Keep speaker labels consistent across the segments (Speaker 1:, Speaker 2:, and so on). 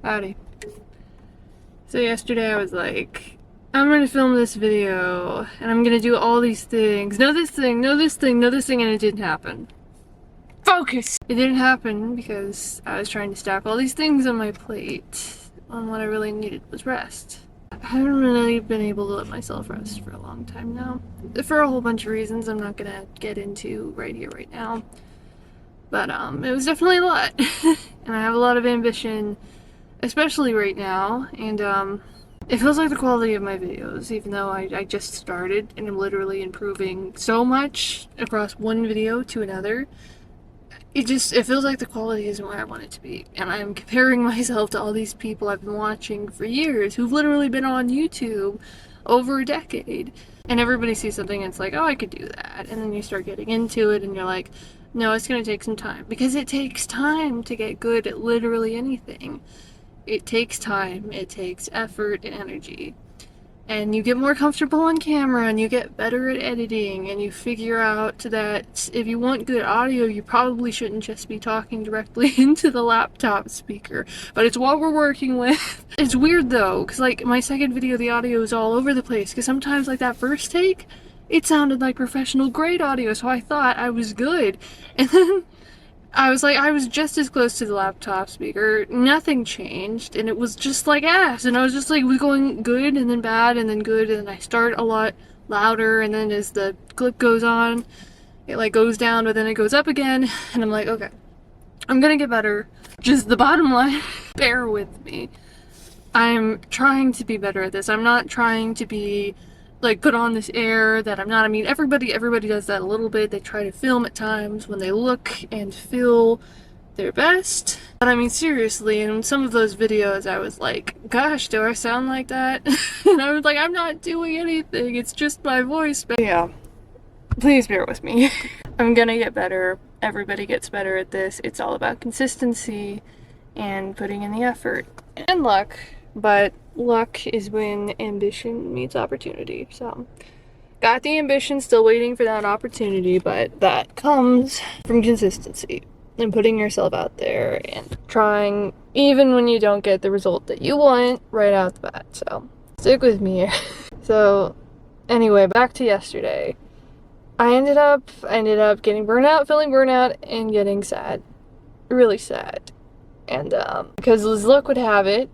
Speaker 1: Howdy. So yesterday I was like, I'm gonna film this video, and I'm gonna do all these things. No this thing, no this thing, no this thing, and it didn't happen. Focus! It didn't happen because I was trying to stack all these things on my plate, when what I really needed was rest. I haven't really been able to let myself rest for a long time now. For a whole bunch of reasons I'm not gonna get into right here, right now. But it was definitely a lot. And I have a lot of ambition, especially right now, and it feels like the quality of my videos, even though I just started and I'm literally improving so much across one video to another, it feels like the quality isn't where I want it to be. And I'm comparing myself to all these people I've been watching for years who've literally been on YouTube over a decade. And everybody sees something and it's like, oh, I could do that. And then you start getting into it and you're like, no, it's gonna take some time. Because it takes time to get good at literally anything. It takes time, it takes effort and energy. And you get more comfortable on camera and you get better at editing and you figure out that if you want good audio, you probably shouldn't just be talking directly into the laptop speaker. But it's what we're working with. It's weird though, because like my second video, the audio is all over the place. Because sometimes like that first take, it sounded like professional grade audio, so I thought I was good. And then I was just as close to the laptop speaker, nothing changed, and it was just like ass, and I was just like, was going good, and then bad, and then good, and then I start a lot louder, and then as the clip goes on, it like goes down, but then it goes up again, and I'm like, okay, I'm gonna get better. Just the bottom line, bear with me. I'm trying to be better at this. I'm not trying to be like put on this air that I'm not. I mean, everybody does that a little bit. They try to film at times when they look and feel their best. But I mean, seriously, in some of those videos I was like, gosh, do I sound like that? And I was like, I'm not doing anything, it's just my voice. But yeah, please bear with me. I'm gonna get better. Everybody gets better at this. It's all about consistency and putting in the effort and luck. But luck is when ambition meets opportunity. So, got the ambition, still waiting for that opportunity, but that comes from consistency and putting yourself out there and trying even when you don't get the result that you want right out the bat. So, stick with me. So, anyway, back to yesterday. I ended up getting burnout, feeling burnout, and getting sad. Really sad. And because as luck would have it,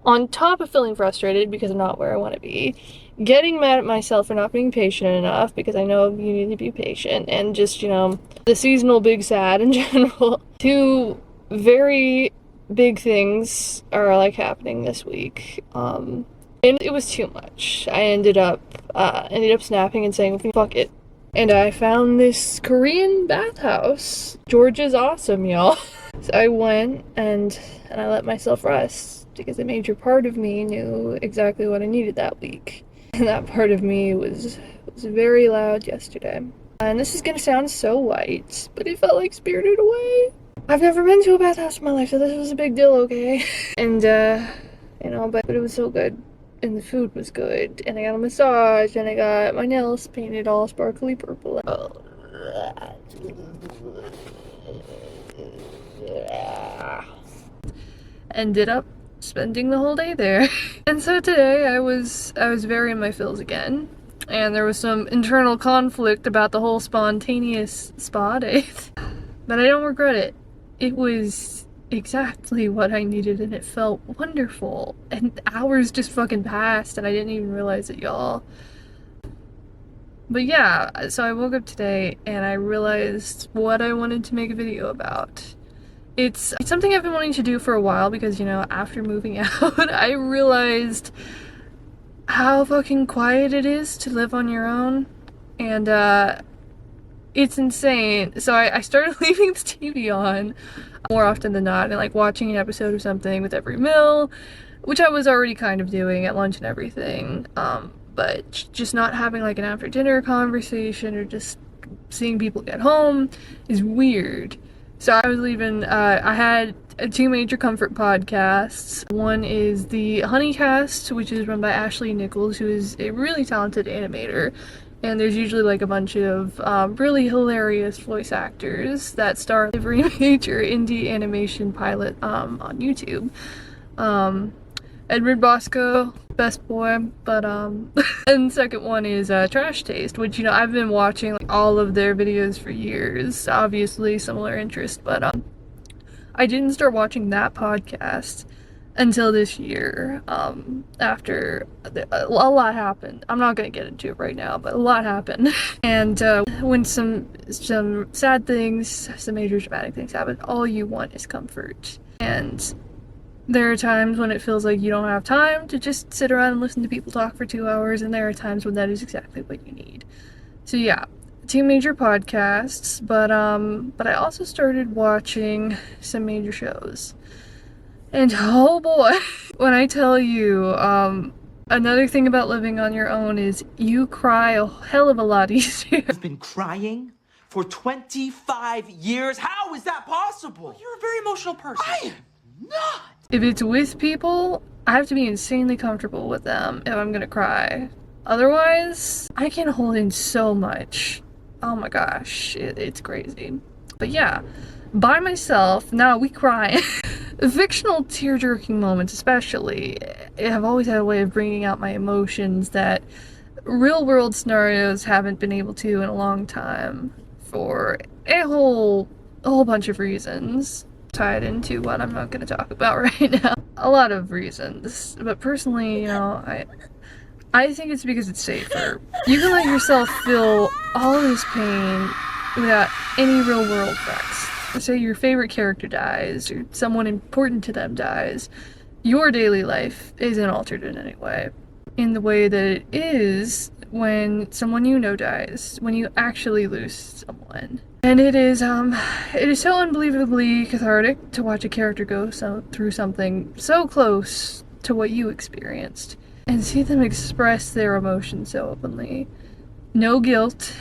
Speaker 1: on top of feeling frustrated because I'm not where I want to be, getting mad at myself for not being patient enough because I know you need to be patient, and just, you know, the seasonal big sad in general. Two very big things are like happening this week. And it was too much. I ended up snapping and saying, fuck it. And I found this Korean bathhouse. Georgia's awesome, y'all. So I went and I let myself rest, because a major part of me knew exactly what I needed that week. And that part of me was very loud yesterday. And this is gonna sound so white, but it felt like Spirited Away. I've never been to a bathhouse in my life, so this was a big deal, okay? And, you know, but it was so good. And the food was good. And I got a massage, and I got my nails painted all sparkly purple. Ended up spending the whole day there. And so today I was very in my feels again, and there was some internal conflict about the whole spontaneous spa date. But I don't regret it. It was exactly what I needed, and it felt wonderful, and hours just fucking passed and I didn't even realize it, y'all. But yeah, so I woke up today and I realized what I wanted to make a video about. It's something I've been wanting to do for a while because, you know, after moving out, I realized how fucking quiet it is to live on your own. And, it's insane. So I started leaving the TV on more often than not and like watching an episode or something with every meal, which I was already kind of doing at lunch and everything. But just not having like an after dinner conversation or just seeing people get home is weird. So I was leaving, I had two major comfort podcasts. One is the Honeycast, which is run by Ashley Nichols, who is a really talented animator. And there's usually like a bunch of really hilarious voice actors that star in every major indie animation pilot on YouTube. Edward Bosco, best boy, but and second one is Trash Taste, which, you know, I've been watching like all of their videos for years, obviously similar interest, but I didn't start watching that podcast until this year, after a lot happened. I'm not gonna get into it right now, but a lot happened. And when some sad things, some major dramatic things happen, all you want is comfort. And there are times when it feels like you don't have time to just sit around and listen to people talk for 2 hours, and there are times when that is exactly what you need. So yeah, 2 major podcasts, but I also started watching some major shows. And oh boy, when I tell you, another thing about living on your own is you cry a hell of a lot easier.
Speaker 2: I've been crying for 25 years. How is that possible? You're a very emotional person. I am not.
Speaker 1: If it's with people, I have to be insanely comfortable with them if I'm gonna cry. Otherwise, I can hold in so much. Oh my gosh, it's crazy. But yeah, by myself, now we cry. Fictional tear-jerking moments especially have always had a way of bringing out my emotions that real-world scenarios haven't been able to in a long time for a whole bunch of reasons tied into what I'm not going to talk about right now. A lot of reasons, but personally, you know, I think it's because it's safer. You can let yourself feel all this pain without any real-world effects. Say your favorite character dies, or someone important to them dies, your daily life isn't altered in any way. In the way that it is when someone you know dies, when you actually lose someone. And it is so unbelievably cathartic to watch a character go through something so close to what you experienced, and see them express their emotions so openly. No guilt,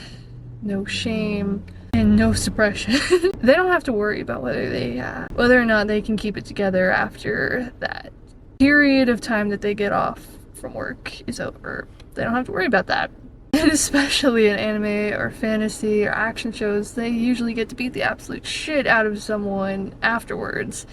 Speaker 1: no shame, and no suppression. They don't have to worry about whether or not they can keep it together after that period of time that they get off from work is over. They don't have to worry about that. And especially in anime or fantasy or action shows, they usually get to beat the absolute shit out of someone afterwards.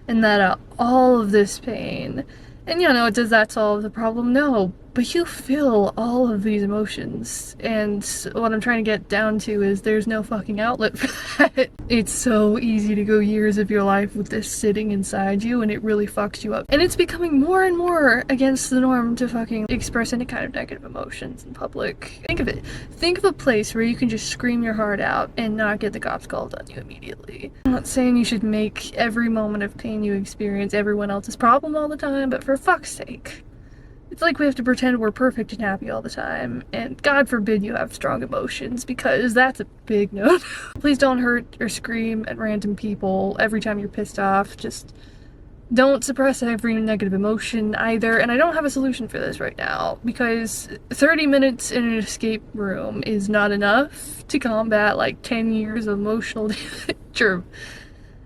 Speaker 1: And that all of this pain. And you know, does that solve the problem? No. But you feel all of these emotions, and what I'm trying to get down to is there's no fucking outlet for that. It's so easy to go years of your life with this sitting inside you, and it really fucks you up. And it's becoming more and more against the norm to fucking express any kind of negative emotions in public. Think of it. Think of a place where you can just scream your heart out and not get the cops called on you immediately. I'm not saying you should make every moment of pain you experience everyone else's problem all the time, but for fuck's sake. It's like we have to pretend we're perfect and happy all the time, and God forbid you have strong emotions, because that's a big no. Please don't hurt or scream at random people every time you're pissed off. Just don't suppress every negative emotion either, and I don't have a solution for this right now, because 30 minutes in an escape room is not enough to combat like 10 years of emotional damage, or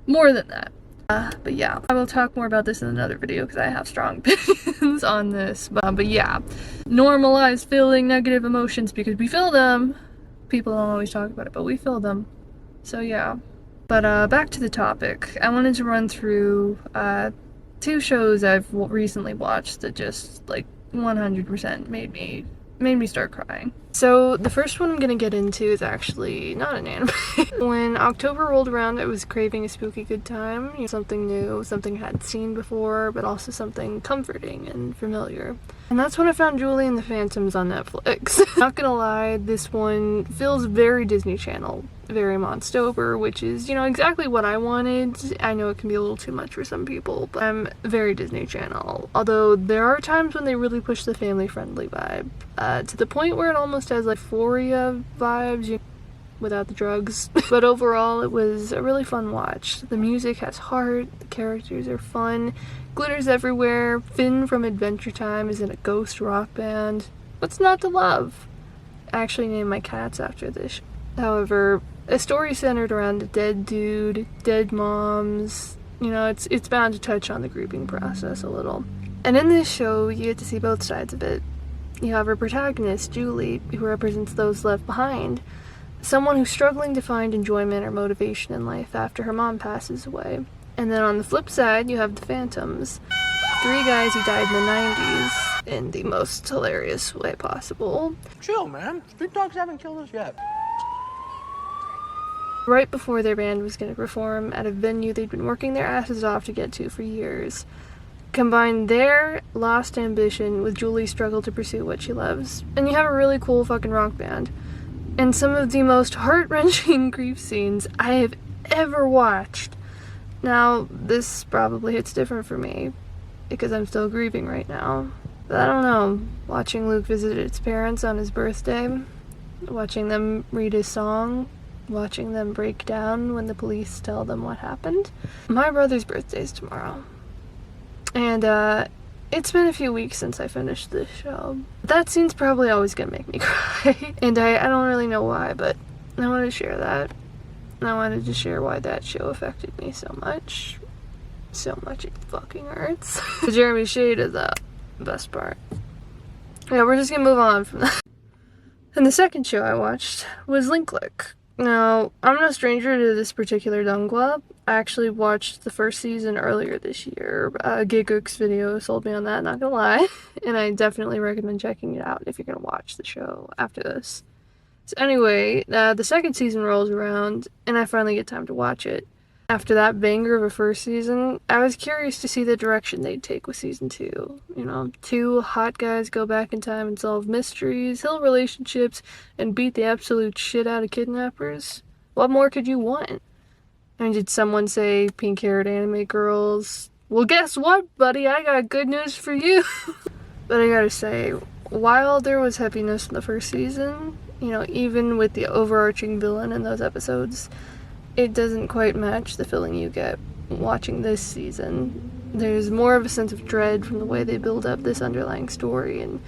Speaker 1: more than that. But yeah, I will talk more about this in another video because I have strong opinions on this. But yeah, normalize feeling negative emotions because we feel them. People don't always talk about it, but we feel them. So yeah. But back to the topic. I wanted to run through 2 shows I've recently watched that just like 100% made me start crying. So the first one I'm gonna get into is actually not an anime. When October rolled around, I was craving a spooky good time, you know, something new, something I hadn't seen before, but also something comforting and familiar. And that's when I found Julie and the Phantoms on Netflix. Not gonna lie, this one feels very Disney Channel, very Monstober, which is, you know, exactly what I wanted. I know it can be a little too much for some people, but I'm very Disney Channel. Although there are times when they really push the family-friendly vibe, to the point where it almost has like Euphoria vibes, you know, without the drugs. But overall, it was a really fun watch. The music has heart, the characters are fun, glitters everywhere, Finn from Adventure Time is in a ghost rock band. What's not to love? I actually named my cats after this. However, a story centered around a dead dude, dead moms, you know, it's bound to touch on the grieving process a little. And in this show, you get to see both sides of it. You have our protagonist, Julie, who represents those left behind. Someone who's struggling to find enjoyment or motivation in life after her mom passes away. And then on the flip side, you have the Phantoms. 3 guys who died in the 90s in the most hilarious way possible.
Speaker 2: Chill, man. Street dogs haven't killed us yet.
Speaker 1: Right before their band was going to perform at a venue they'd been working their asses off to get to for years. Combine their lost ambition with Julie's struggle to pursue what she loves, and you have a really cool fucking rock band. And some of the most heart-wrenching grief scenes I have ever watched. Now, this probably hits different for me, because I'm still grieving right now. But I don't know, watching Luke visit his parents on his birthday, watching them read his song, watching them break down when the police tell them what happened. My brother's birthday's tomorrow. And, it's been a few weeks since I finished this show. That scene's probably always gonna make me cry. And I don't really know why, but I wanted to share that. And I wanted to share why that show affected me so much. So much it fucking hurts. Jeremy Shade is the best part. Yeah, we're just gonna move on from that. And the second show I watched was Link Click. Now, I'm no stranger to this particular dongwa. I actually watched the first season earlier this year. Gigooks video sold me on that, not gonna lie. And I definitely recommend checking it out if you're gonna watch the show after this. So anyway, the second season rolls around, and I finally get time to watch it. After that banger of a first season, I was curious to see the direction they'd take with season 2. You know, 2 hot guys go back in time and solve mysteries, heal relationships, and beat the absolute shit out of kidnappers. What more could you want? I mean, did someone say pink-haired anime girls? Well, guess what, buddy? I got good news for you. But I gotta say, while there was happiness in the first season, you know, even with the overarching villain in those episodes, it doesn't quite match the feeling you get watching this season. There's more of a sense of dread from the way they build up this underlying story, and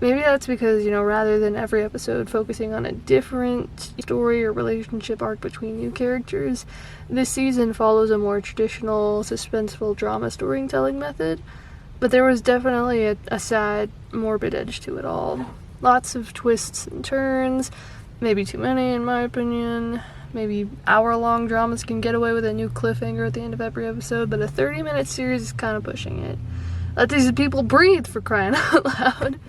Speaker 1: maybe that's because, you know, rather than every episode focusing on a different story or relationship arc between new characters, this season follows a more traditional, suspenseful drama storytelling method, but there was definitely a sad, morbid edge to it all. Lots of twists and turns, maybe too many in my opinion. Maybe hour-long dramas can get away with a new cliffhanger at the end of every episode, but a 30-minute series is kind of pushing it. Let these people breathe, for crying out loud.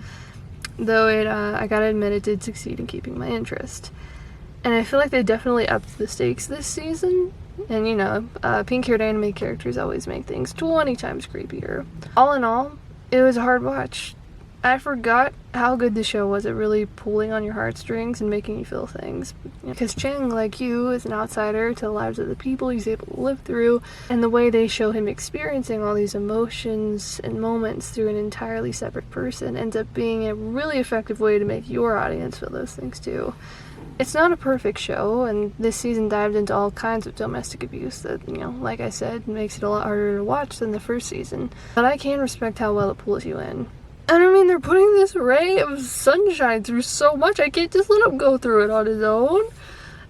Speaker 1: Though I gotta admit, it did succeed in keeping my interest. And I feel like they definitely upped the stakes this season. And you know, pink-haired anime characters always make things 20 times creepier. All in all, it was a hard watch. I forgot how good the show was at really pulling on your heartstrings and making you feel things. Because Chang, like you, is an outsider to the lives of the people he's able to live through, and the way they show him experiencing all these emotions and moments through an entirely separate person ends up being a really effective way to make your audience feel those things too. It's not a perfect show, and this season dived into all kinds of domestic abuse that, you know, like I said, makes it a lot harder to watch than the first season. But I can respect how well it pulls you in. And I mean, they're putting this ray of sunshine through so much, I can't just let him go through it on his own.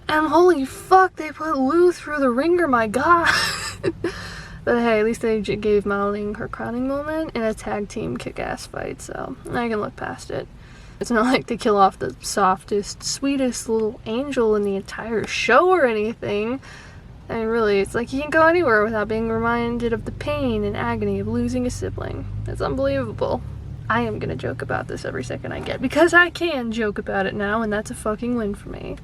Speaker 1: And holy fuck, they put Lou through the ringer, my god. But hey, at least they gave Maoling her crowning moment in a tag team kick-ass fight, so I can look past it. It's not like they kill off the softest, sweetest little angel in the entire show or anything. I mean, really, it's like you can't go anywhere without being reminded of the pain and agony of losing a sibling. It's unbelievable. I am gonna joke about this every second I get, because I can joke about it now, and that's a fucking win for me.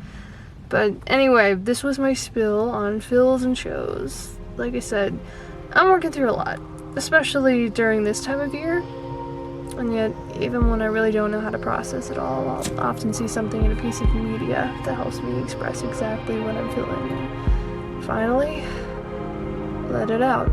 Speaker 1: But anyway, this was my spill on fills and shows. Like I said, I'm working through a lot, especially during this time of year. And yet, even when I really don't know how to process it all, I'll often see something in a piece of media that helps me express exactly what I'm feeling. And finally, let it out.